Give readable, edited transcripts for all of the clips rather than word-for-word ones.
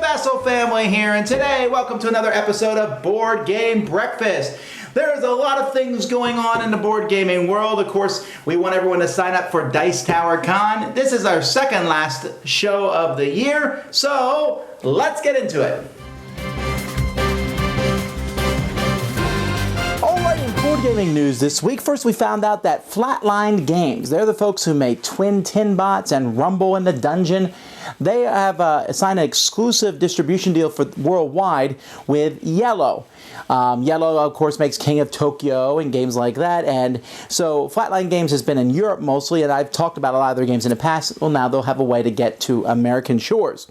Vasel family here, and today, welcome to another episode of Board Game Breakfast. There's a lot of things going on in the board gaming world. Of course, we want everyone to sign up for Dice Tower Con. This is our second last show of the year, so let's get into it. Board gaming news this week. First, we found out that Flatline Games, they're the folks who made Twin Tin Bots and Rumble in the Dungeon. They have signed an exclusive distribution deal for worldwide with Yellow. Yellow, of course, makes King of Tokyo and games like that. And so Flatline Games has been in Europe mostly, and I've talked about a lot of their games in the past. Well, now they'll have a way to get to American shores.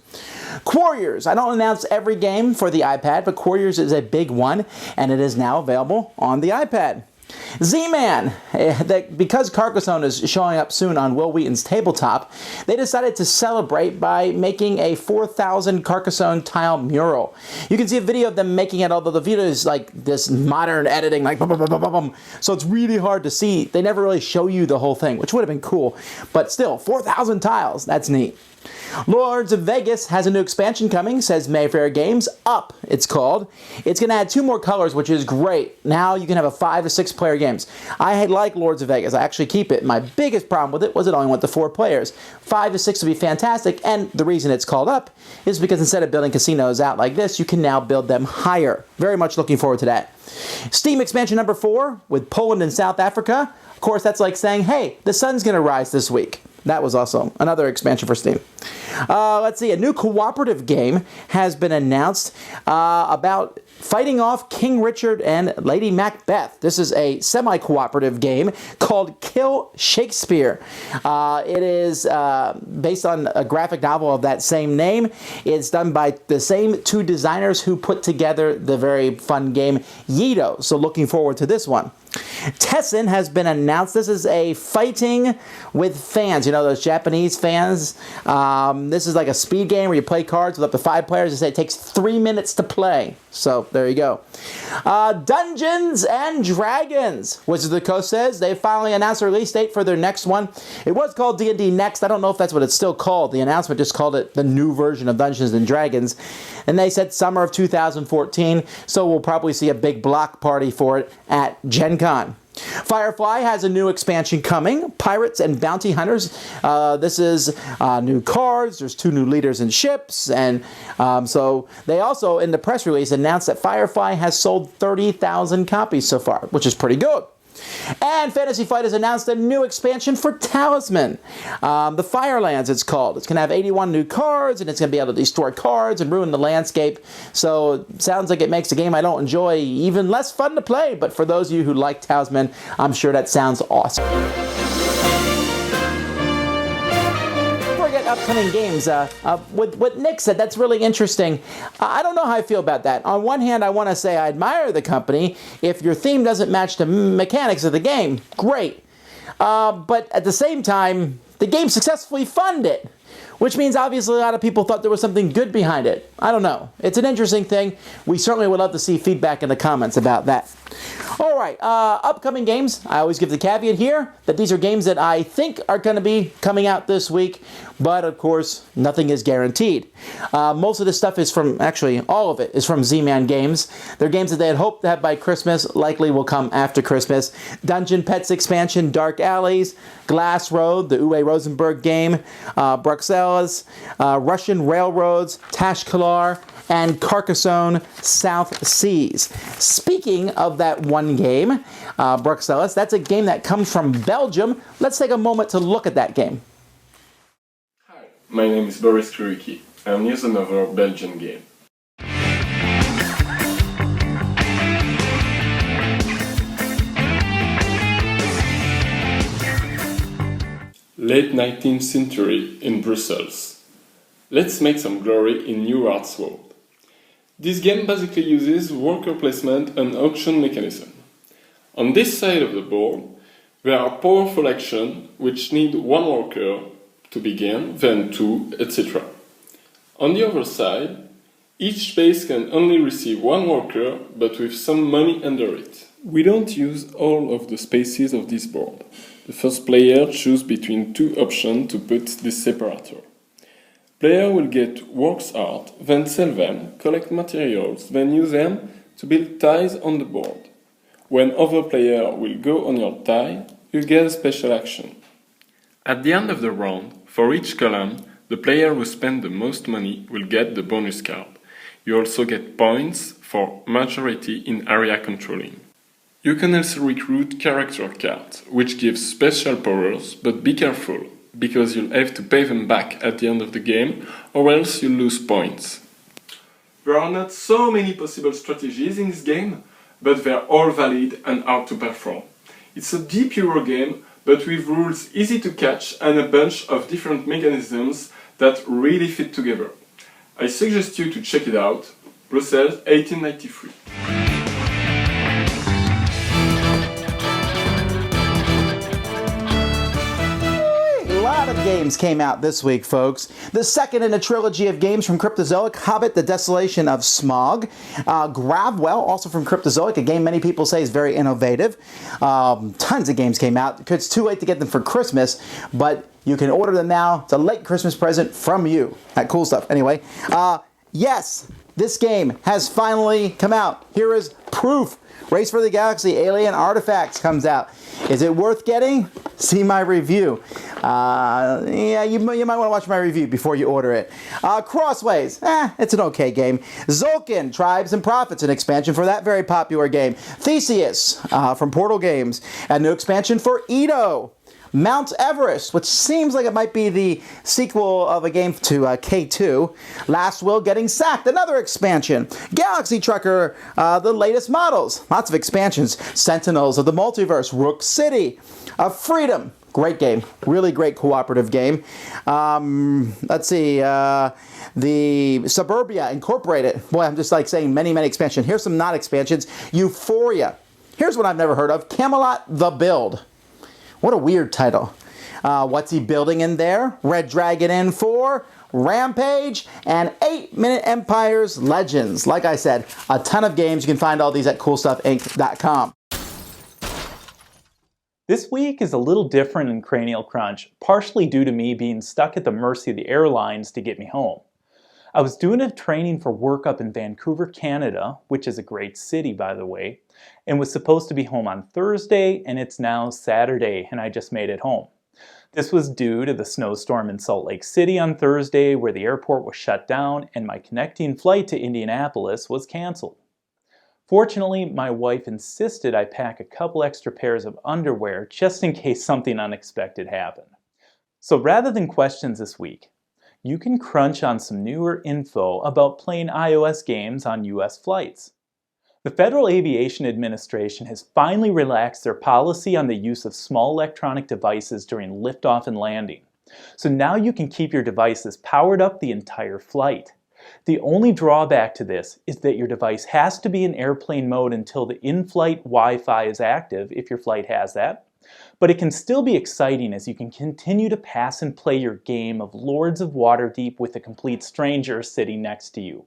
Quarriors. I don't announce every game for the iPad, but Quarriors is a big one, and it is now available on the iPad. Z-Man, because Carcassonne is showing up soon on Will Wheaton's tabletop, they decided to celebrate by making a 4,000 Carcassonne tile mural. You can see a video of them making it, although the video is like this modern editing, like boom, boom, boom, boom, boom. So it's really hard to see. They never really show you the whole thing, which would have been cool. But still, 4,000 tiles, that's neat. Lords of Vegas has a new expansion coming, says Mayfair Games. Up, it's called. It's going to add 2 more colors, which is great. Now you can have a 5 to 6 player games. I like Lords of Vegas. I actually keep it. My biggest problem with it was it only went to 4 players. 5 to 6 would be fantastic, and the reason it's called Up is because instead of building casinos out like this, you can now build them higher. Very much looking forward to that. Steam expansion number 4 with Poland and South Africa. Of course, that's like saying, hey, the sun's going to rise this week. That was also another expansion for Steam. Let's see, a new cooperative game has been announced about fighting off King Richard and Lady Macbeth. This is a semi-cooperative game called Kill Shakespeare. It is based on a graphic novel of that same name. It's done by the same 2 designers who put together the very fun game Yido. So looking forward to this one. Tessen has been announced. This is a fighting with fans. You know, those Japanese fans? This is like a speed game where you play cards with up to 5 players. They say it takes 3 minutes to play. So, there you go. Dungeons and Dragons. Wizards of the Coast says they finally announced a release date for their next one. It was called D&D Next. I don't know if that's what it's still called. The announcement just called it the new version of Dungeons and Dragons. And they said summer of 2014. So, we'll probably see a big block party for it at Gen Con. Firefly has a new expansion coming, Pirates and Bounty Hunters. This is new cards, there's 2 new leaders and ships, and so they also, in the press release, announced that Firefly has sold 30,000 copies so far, which is pretty good. And Fantasy Flight has announced a new expansion for Talisman. The Firelands, it's called. It's going to have 81 new cards, and it's going to be able to destroy cards and ruin the landscape. So it sounds like it makes a game I don't enjoy even less fun to play. But for those of you who like Talisman, I'm sure that sounds awesome. Upcoming games, with what Nick said, that's really interesting. I don't know how I feel about that. On one hand, I want to say I admire the company. If your theme doesn't match the mechanics of the game, great. But at the same time, the game successfully funded, which means obviously a lot of people thought there was something good behind it. I don't know. It's an interesting thing. We certainly would love to see feedback in the comments about that. All right, upcoming games. I always give the caveat here that these are games that I think are going to be coming out this week, but of course, nothing is guaranteed. Most of this stuff is from, actually, all of it is from Z-Man Games. They're games that they had hoped to have by Christmas, likely will come after Christmas. Dungeon Pets expansion, Dark Alleys, Glass Road, the Uwe Rosenberg game, Bruxelles, Russian Railroads, Tashkalar, and Carcassonne South Seas. Speaking of that one game, Bruxelles, that's a game that comes from Belgium. Let's take a moment to look at that game. Hi, my name is Boris Kruiki. I'm news another Belgian game. Late 19th century in Brussels. Let's make some glory in New Arts World. This game basically uses worker placement and auction mechanism. On this side of the board, There are powerful actions which need one worker to begin, then two, etc. On the other side, each space can only receive one worker, but with some money under it. We don't use all of the spaces of this board. The first player chooses between two options to put this separator. Player will get works art, then sell them, collect materials, then use them to build ties on the board. When other player will go on your tie, you get a special action. At the end of the round, for each column, the player who spent the most money will get the bonus card. You also get points for majority in area controlling. You can also recruit character cards, which give special powers, but be careful, because you'll have to pay them back at the end of the game, or else you'll lose points. There are not so many possible strategies in this game, but they're all valid and hard to perform. It's a deep Euro game, but with rules easy to catch and a bunch of different mechanisms that really fit together. I suggest you to check it out. Bruxelles, 1893. Games came out this week, folks. The second in a trilogy of games from Cryptozoic, Hobbit, The Desolation of Smog. Gravwell, also from Cryptozoic, a game many people say is very innovative. Tons of games came out. It's too late to get them for Christmas, but you can order them now. It's a late Christmas present from you. That cool stuff. Anyway, yes, this game has finally come out. Here is proof. Race for the Galaxy Alien Artifacts comes out. Is it worth getting? See my review. Yeah, you might want to watch my review before you order it. Crossways, it's an okay game. Zulkin, Tribes and Prophets, an expansion for that very popular game. Theseus, from Portal Games, a new expansion for Edo. Mount Everest, which seems like it might be the sequel of a game to K2. Last Will Getting Sacked, another expansion. Galaxy Trucker, the latest models. Lots of expansions. Sentinels of the Multiverse, Rook City. Freedom, great game. Really great cooperative game. Let's see. The Suburbia Incorporated. Boy, I'm just like saying many, many expansions. Here's some not expansions. Euphoria. Here's one I've never heard of. Camelot The Build. What a weird title. What's he building in there? Red Dragon N4, Rampage, and 8-Minute Empires Legends. Like I said, a ton of games. You can find all these at CoolStuffInc.com. This week is a little different in Cranial Crunch, partially due to me being stuck at the mercy of the airlines to get me home. I was doing a training for work up in Vancouver, Canada, which is a great city, by the way, and was supposed to be home on Thursday, and it's now Saturday, and I just made it home. This was due to the snowstorm in Salt Lake City on Thursday, where the airport was shut down, and my connecting flight to Indianapolis was canceled. Fortunately, my wife insisted I pack a couple extra pairs of underwear just in case something unexpected happened. So rather than questions this week, you can crunch on some newer info about playing iOS games on US flights. The Federal Aviation Administration has finally relaxed their policy on the use of small electronic devices during liftoff and landing. So now you can keep your devices powered up the entire flight. The only drawback to this is that your device has to be in airplane mode until the in-flight Wi-Fi is active, if your flight has that. But it can still be exciting as you can continue to pass and play your game of Lords of Waterdeep with a complete stranger sitting next to you.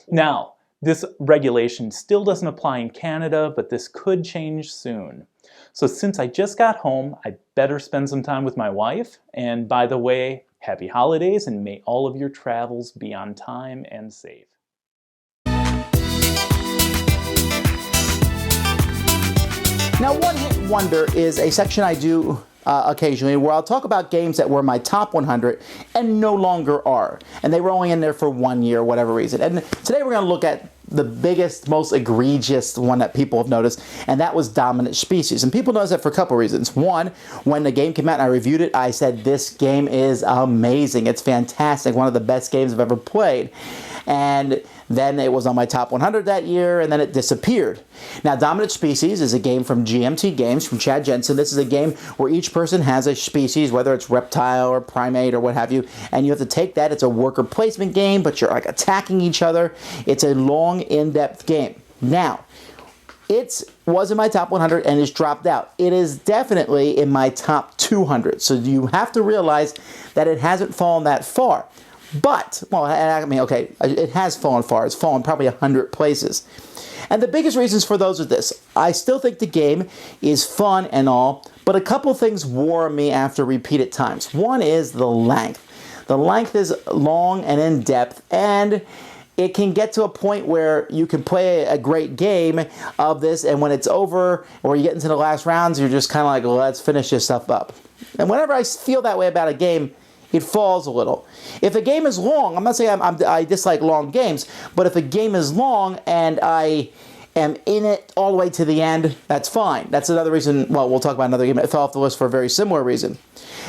Now, this regulation still doesn't apply in Canada, but this could change soon. So since I just got home, I better spend some time with my wife. And by the way, happy holidays, and may all of your travels be on time and safe. Now, One Hit Wonder is a section I do occasionally where I'll talk about games that were my top 100 and no longer are. And they were only in there for 1 year, whatever reason. And today we're going to look at the biggest, most egregious one that people have noticed, and that was Dominant Species. And people noticed that for a couple reasons. One, when the game came out and I reviewed it, I said, this game is amazing. It's fantastic. One of the best games I've ever played. And then it was on my top 100 that year, and then it disappeared. Now, Dominant Species is a game from GMT Games, from Chad Jensen. This is a game where each person has a species, whether it's reptile or primate or what have you, and you have to take that. It's a worker placement game, but you're like attacking each other. It's a long, in-depth game. Now, It was in my top 100 and it's dropped out. It is definitely in my top 200. So you have to realize that it hasn't fallen that far. But, well, I mean, okay, it has fallen far. It's fallen probably 100 places. And the biggest reasons for those are this. I still think the game is fun and all, but a couple things wore me after repeated times. One is the length. The length is long and in-depth, and it can get to a point where you can play a great game of this, and when it's over or you get into the last rounds, you're just kind of like, well, let's finish this stuff up. And whenever I feel that way about a game, it falls a little. If a game is long, I'm not saying I dislike long games, but if a game is long and I am in it all the way to the end, that's fine. That's another reason, well, we'll talk about another game that fell off the list for a very similar reason.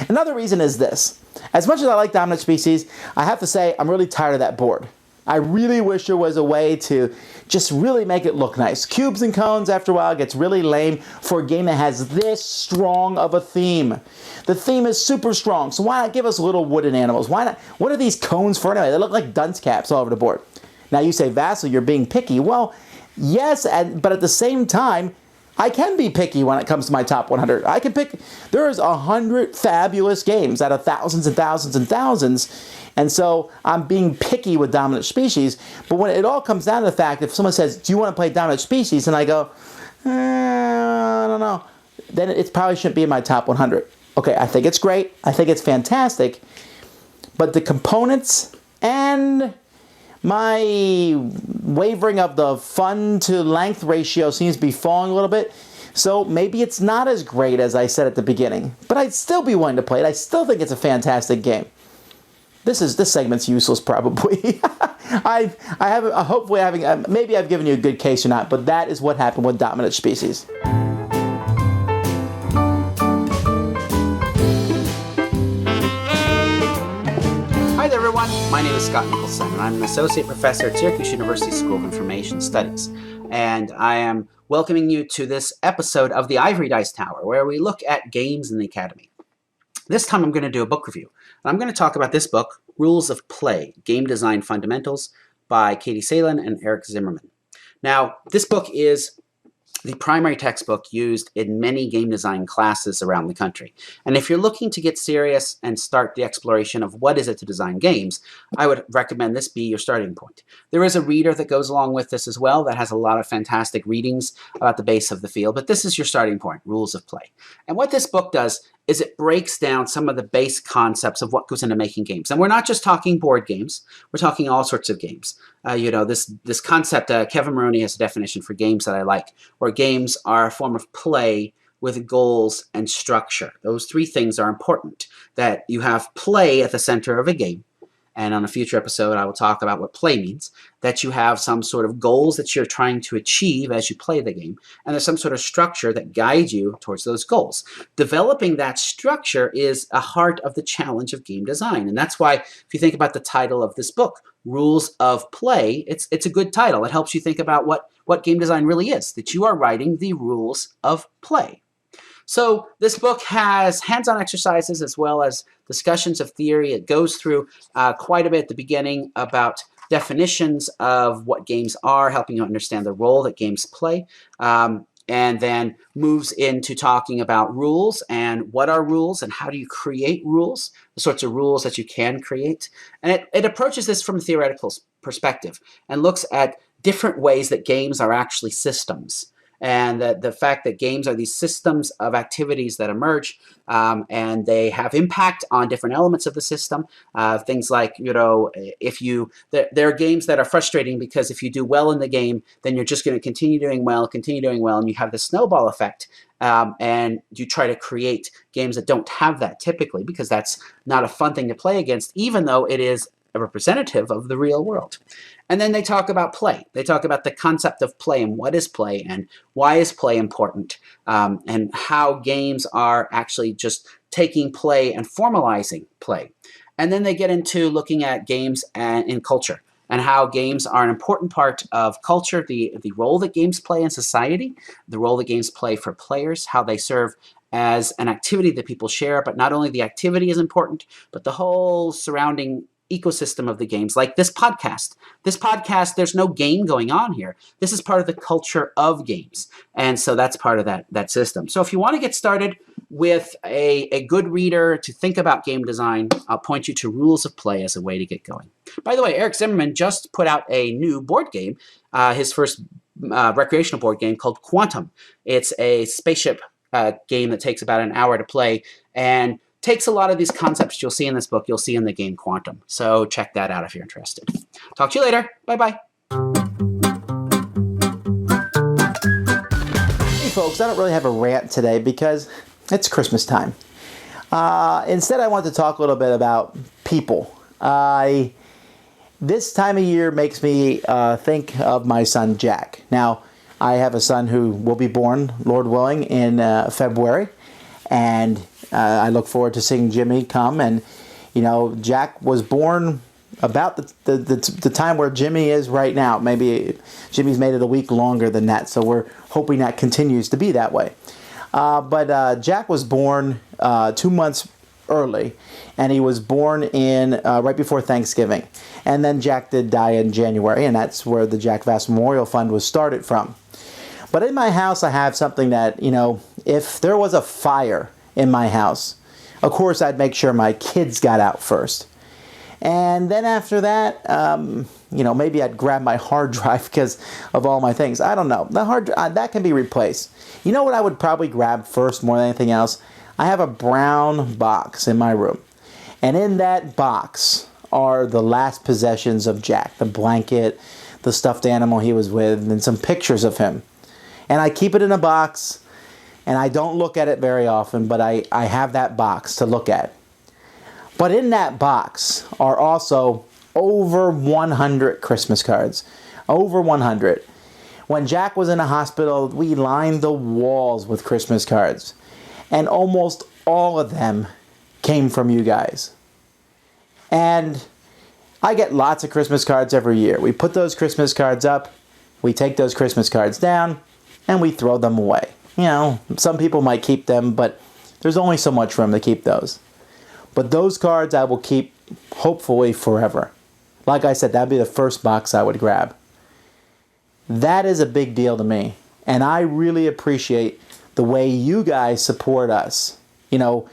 Another reason is this. As much as I like Dominant Species, I have to say I'm really tired of that board. I really wish there was a way to just really make it look nice. Cubes and cones, after a while, gets really lame for a game that has this strong of a theme. The theme is super strong, so why not give us little wooden animals? Why not? What are these cones for anyway? They look like dunce caps all over the board. Now you say, Vasel, you're being picky. Well, yes, but at the same time, I can be picky when it comes to my top 100. I can pick, there's 100 fabulous games out of thousands and thousands and thousands, and so I'm being picky with Dominant Species, but when it all comes down to the fact, if someone says, do you want to play Dominant Species, and I go, I don't know, then it probably shouldn't be in my top 100. Okay, I think it's great, I think it's fantastic, but the components and my wavering of the fun to length ratio seems to be falling a little bit, so maybe it's not as great as I said at the beginning, but I'd still be willing to play it. I still think it's a fantastic game. This segment's useless probably. Maybe I've given you a good case or not, but that is what happened with Dominant Species. Hi there everyone, my name is Scott Nicholson and I'm an Associate Professor at Syracuse University School of Information Studies. And I am welcoming you to this episode of the Ivory Dice Tower, where we look at games in the Academy. This time I'm going to do a book review. And I'm going to talk about this book, Rules of Play, Game Design Fundamentals by Katie Salen and Eric Zimmerman. Now, this book is the primary textbook used in many game design classes around the country. And if you're looking to get serious and start the exploration of what is it to design games, I would recommend this be your starting point. There is a reader that goes along with this as well that has a lot of fantastic readings about the base of the field, but this is your starting point, Rules of Play. And what this book does is it breaks down some of the base concepts of what goes into making games. And we're not just talking board games, we're talking all sorts of games. This concept, Kevin Maroney has a definition for games that I like, where games are a form of play with goals and structure. Those three things are important, that you have play at the center of a game. And on a future episode, I will talk about what play means, that you have some sort of goals that you're trying to achieve as you play the game, and there's some sort of structure that guides you towards those goals. Developing that structure is a heart of the challenge of game design, and that's why if you think about the title of this book, Rules of Play, it's a good title. It helps you think about what game design really is, that you are writing the rules of play. So this book has hands-on exercises as well as discussions of theory. It goes through quite a bit at the beginning about definitions of what games are, helping you understand the role that games play, and then moves into talking about rules and what are rules and how do you create rules, the sorts of rules that you can create. And it approaches this from a theoretical perspective and looks at different ways that games are actually systems. And the fact that games are these systems of activities that emerge, and they have impact on different elements of the system. Things like, there are games that are frustrating because if you do well in the game, then you're just going to continue doing well, and you have the snowball effect. And you try to create games that don't have that typically, because that's not a fun thing to play against, even though it is a representative of the real world. And then they talk about play. They talk about the concept of play and what is play and why is play important, and how games are actually just taking play and formalizing play. And then they get into looking at games in culture and how games are an important part of culture, the role that games play in society, the role that games play for players, how they serve as an activity that people share, but not only the activity is important, but the whole surrounding ecosystem of the games, like this podcast. This podcast, there's no game going on here. This is part of the culture of games. And so that's part of that system. So if you want to get started with a good reader to think about game design, I'll point you to Rules of Play as a way to get going. By the way, Eric Zimmerman just put out a new board game, his first recreational board game called Quantum. It's a spaceship game that takes about an hour to play and takes a lot of these concepts you'll see in this book, you'll see in the game Quantum. So check that out if you're interested. Talk to you later. Bye-bye. Hey folks, I don't really have a rant today because it's Christmas time. Instead, I want to talk a little bit about people. This time of year makes me think of my son Jack. Now, I have a son who will be born, Lord willing, in February, and I look forward to seeing Jimmy come. And you know, Jack was born about the time where Jimmy is right now. Maybe Jimmy's made it a week longer than that, so we're hoping that continues to be that way. But Jack was born 2 months early, and he was born in right before Thanksgiving. And then Jack did die in January, and that's where the Jack Vasel Memorial Fund was started from. But in my house, I have something that, you know, if there was a fire in my house, of course, I'd make sure my kids got out first. And then after that, you know, maybe I'd grab my hard drive because of all my things. I don't know. The hard drive, that can be replaced. You know what I would probably grab first more than anything else? I have a brown box in my room. And in that box are the last possessions of Jack. The blanket, the stuffed animal he was with, and some pictures of him. And I keep it in a box. And I don't look at it very often, but I have that box to look at. But in that box are also over 100 Christmas cards. Over 100. When Jack was in a hospital, we lined the walls with Christmas cards. And almost all of them came from you guys. And I get lots of Christmas cards every year. We put those Christmas cards up, we take those Christmas cards down, and we throw them away. You know, some people might keep them, but there's only so much room to keep those. But those cards I will keep, hopefully, forever. Like I said, that'd be the first box I would grab. That is a big deal to me. And I really appreciate the way you guys support us. You know,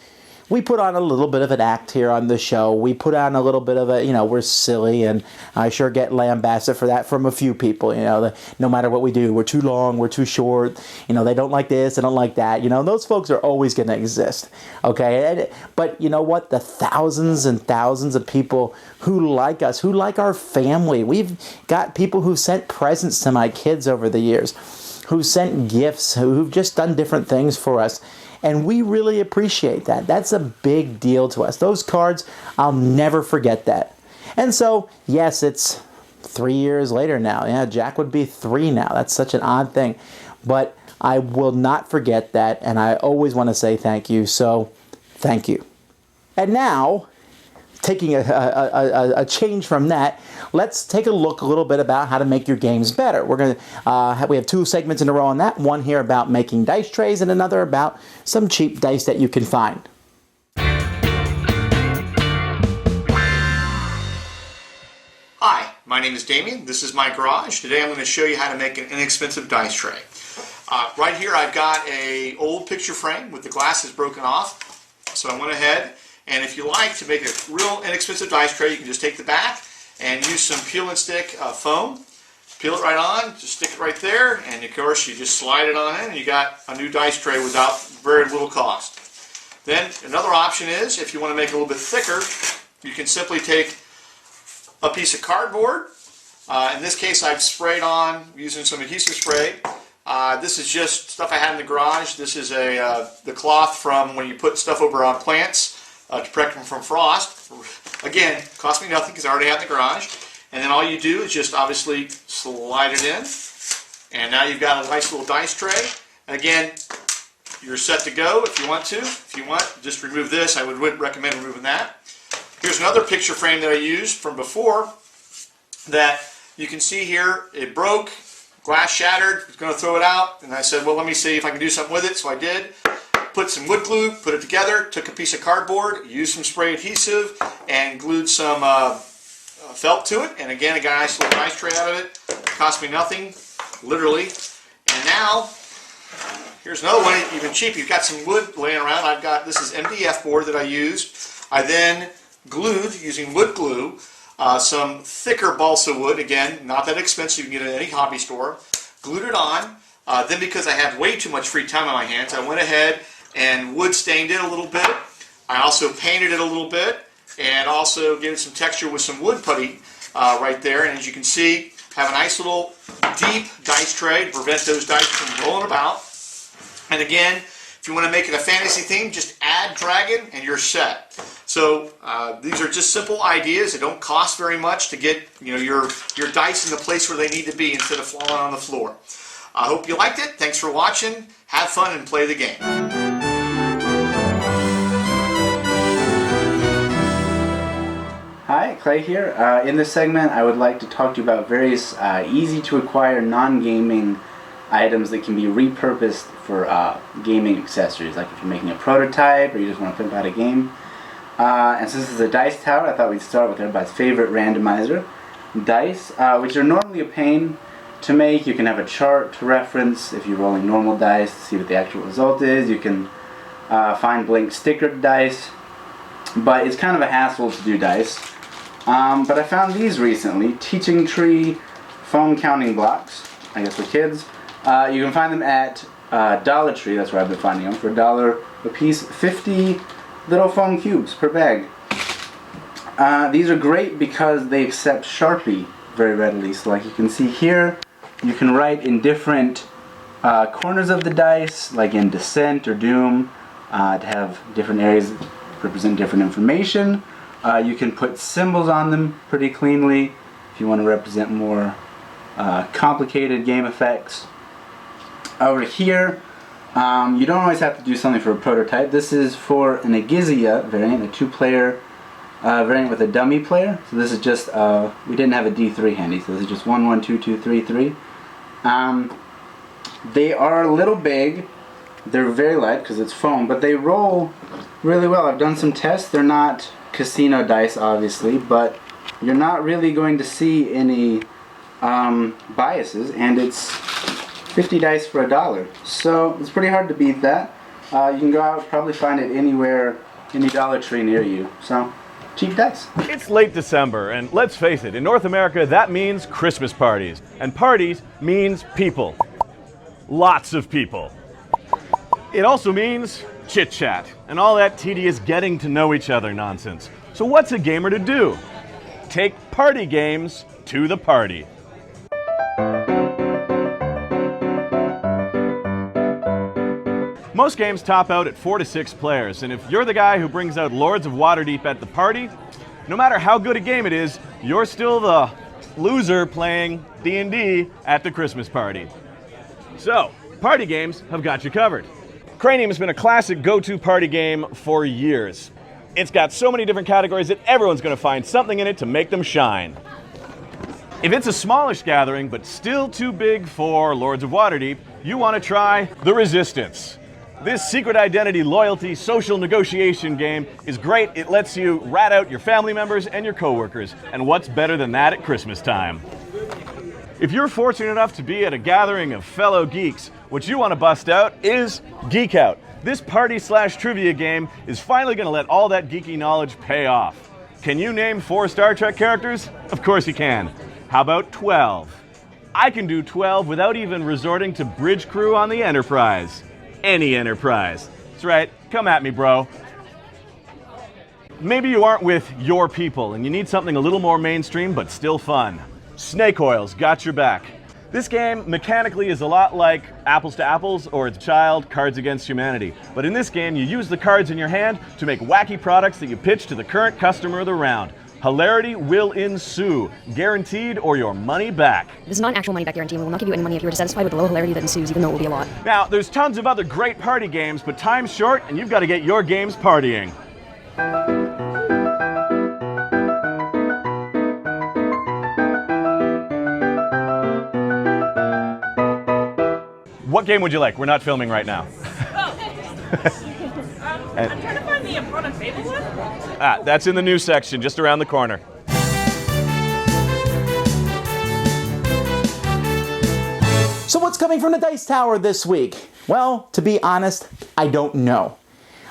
we put on a little bit of an act here on the show. We put on a little bit of a, you know, we're silly, and I sure get lambasted for that from a few people. You know, no matter what we do, we're too long, we're too short. You know, they don't like this, they don't like that. You know, those folks are always going to exist. Okay, but you know what? The thousands and thousands of people who like us, who like our family. We've got people who sent presents to my kids over the years, who sent gifts, who've just done different things for us. And we really appreciate that. That's a big deal to us. Those cards, I'll never forget that. And so, yes, it's 3 years later now. Yeah, Jack would be 3 now. That's such an odd thing. But I will not forget that, and I always want to say thank you. So, thank you. And now, taking a change from that, let's take a look a little bit about how to make your games better. We're going to we have 2 segments in a row on that. One here about making dice trays, and another about some cheap dice that you can find. Hi, my name is Damien. This is my garage. Today I'm going to show you how to make an inexpensive dice tray. Right here I've got an old picture frame with the glasses broken off. So I went ahead, and if you like to make a real inexpensive dice tray, you can just take the back and use some peel and stick foam. Peel it right on, just stick it right there, and of course you just slide it on in and you got a new dice tray without very little cost. Then another option is, if you want to make it a little bit thicker, you can simply take a piece of cardboard. In this case I've sprayed on using some adhesive spray. This is just stuff I had in the garage. This is the cloth from when you put stuff over on plants to protect them from frost. Again, cost me nothing because I already had it in the garage. And then all you do is just obviously slide it in. And now you've got a nice little dice tray. And again, you're set to go if you want to. If you want, just remove this. I would recommend removing that. Here's another picture frame that I used from before that you can see here. It broke, glass shattered, I was going to throw it out. And I said, well, let me see if I can do something with it. So I did. Put some wood glue, put it together, took a piece of cardboard, used some spray adhesive, and glued some felt to it, and again, I got a nice little dice tray out of it. Cost me nothing, literally. And now, here's another one, even cheap. You've got some wood laying around. This is MDF board that I used. I then glued, using wood glue, some thicker balsa wood. Again, not that expensive. You can get it at any hobby store. Glued it on. Then because I had way too much free time on my hands, I went ahead and wood stained it a little bit. I also painted it a little bit and also gave it some texture with some wood putty right there. And as you can see, have a nice little deep dice tray to prevent those dice from rolling about. And again, if you want to make it a fantasy theme, just add dragon and you're set. So these are just simple ideas. They don't cost very much to get your dice in the place where they need to be instead of falling on the floor. I hope you liked it. Thanks for watching. Have fun and play the game. Hi, Clay here. In this segment, I would like to talk to you about various easy-to-acquire non-gaming items that can be repurposed for gaming accessories, like if you're making a prototype or you just want to pimp out a game. And since this is a dice tower, I thought we'd start with everybody's favorite randomizer, dice, which are normally a pain to make. You can have a chart to reference if you're rolling normal dice to see what the actual result is. You can find blank stickered dice, but it's kind of a hassle to do dice. But I found these recently, teaching tree foam counting blocks, I guess for kids. You can find them at Dollar Tree, that's where I've been finding them, for $1 a piece, 50 little foam cubes per bag. These are great because they accept Sharpie very readily. So like you can see here, you can write in different corners of the dice, like in Descent or Doom, to have different areas represent different information. You can put symbols on them pretty cleanly if you want to represent more complicated game effects. Over here, you don't always have to do something for a prototype. This is for an Agizia variant, a 2-player variant with a dummy player. So this is just, we didn't have a D3 handy, so this is just 1, 1, 2, 2, 3, 3. They are a little big. They're very light because it's foam, but they roll really well. I've done some tests. They're not casino dice, obviously, but you're not really going to see any biases, and it's 50 dice for $1. So it's pretty hard to beat that. You can go out, probably find it anywhere, any Dollar Tree near you. So cheap dice. It's late December, and let's face it, in North America that means Christmas parties. And parties means people. Lots of people. It also means chit-chat, and all that tedious getting to know each other nonsense. So what's a gamer to do? Take party games to the party. Most games top out at 4 to 6 players, and if you're the guy who brings out Lords of Waterdeep at the party, no matter how good a game it is, you're still the loser playing D&D at the Christmas party. So, party games have got you covered. Cranium has been a classic go-to party game for years. It's got so many different categories that everyone's going to find something in it to make them shine. If it's a smallish gathering, but still too big for Lords of Waterdeep, you want to try The Resistance. This secret identity, loyalty, social negotiation game is great. It lets you rat out your family members and your coworkers. And what's better than that at Christmas time? If you're fortunate enough to be at a gathering of fellow geeks, what you want to bust out is Geek Out. This party/trivia game is finally going to let all that geeky knowledge pay off. Can you name 4 Star Trek characters? Of course you can. How about 12? I can do 12 without even resorting to bridge crew on the Enterprise. Any Enterprise. That's right, come at me, bro. Maybe you aren't with your people and you need something a little more mainstream but still fun. Snake Oil's got your back. This game mechanically is a lot like Apples to Apples or its child, Cards Against Humanity. But in this game, you use the cards in your hand to make wacky products that you pitch to the current customer of the round. Hilarity will ensue, guaranteed or your money back. This is not an actual money back guarantee. We will not give you any money if you are dissatisfied with the low hilarity that ensues, even though it will be a lot. Now, there's tons of other great party games, but time's short and you've got to get your games partying. What game would you like? We're not filming right now. I'm trying to find the Upon a Fable one. That's in the news section, just around the corner. So what's coming from the Dice Tower this week? Well, to be honest, I don't know.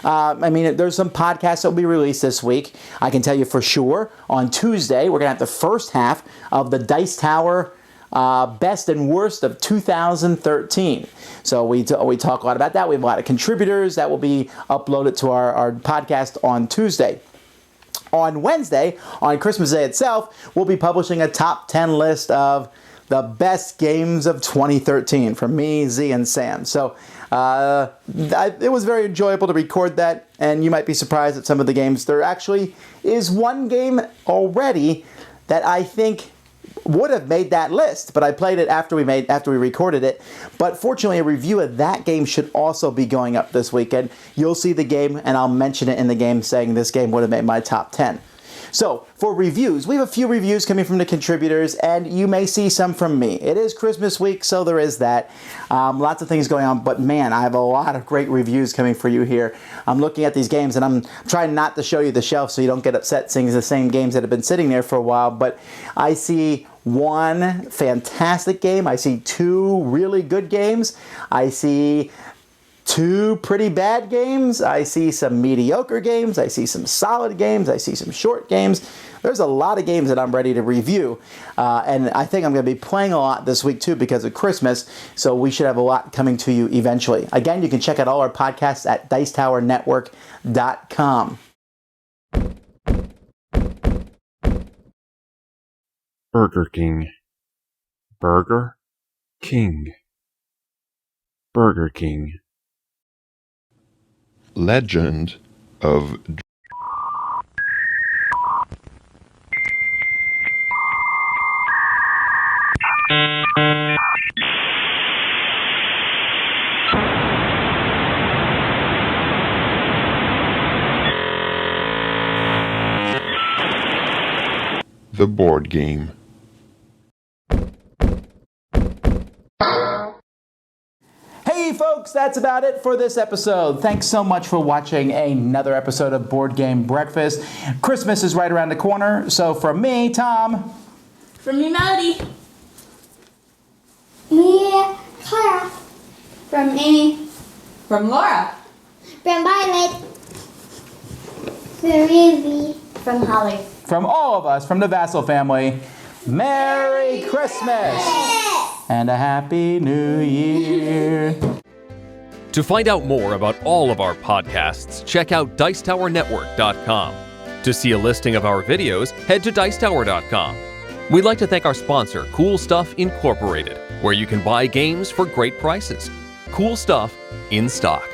There's some podcasts that will be released this week. I can tell you for sure, on Tuesday, we're going to have the first half of the Dice Tower Best and Worst of 2013. So we talk a lot about that. We have a lot of contributors that will be uploaded to our podcast on Tuesday. On Wednesday, on Christmas Day itself, we'll be publishing a top 10 list of the best games of 2013 from me, Z, and Sam. So it was very enjoyable to record that, and you might be surprised at some of the games. There actually is one game already that I think would have made that list, but I played it after we recorded it. But fortunately, a review of that game should also be going up this weekend. You'll see the game, and I'll mention it in the game, saying this game would have made my top 10. So, for reviews, we have a few reviews coming from the contributors, and you may see some from me. It is Christmas week, so there is that. Lots of things going on, but man, I have a lot of great reviews coming for you here. I'm looking at these games, and I'm trying not to show you the shelf so you don't get upset seeing the same games that have been sitting there for a while, but I see one fantastic game. I see two really good games. I see two pretty bad games. I see some mediocre games. I see some solid games. I see some short games. There's a lot of games that I'm ready to review. And I think I'm going to be playing a lot this week too because of Christmas. So we should have a lot coming to you eventually. Again, you can check out all our podcasts at dicetowernetwork.com. Burger King. Burger King. Burger King. Legend of the board game. Hey folks, that's about it for this episode. Thanks so much for watching another episode of Board Game Breakfast. Christmas is right around the corner, so from me, Tom. From me, Melody. Me, Clara. From Amy. From Laura. From Violet. From Ruby. From Holly. From all of us, from the Vasel family, Merry Christmas and a Happy New Year. To find out more about all of our podcasts, check out dicetowernetwork.com. To see a listing of our videos, head to dicetower.com. We'd like to thank our sponsor, Cool Stuff Incorporated, where you can buy games for great prices. Cool stuff in stock.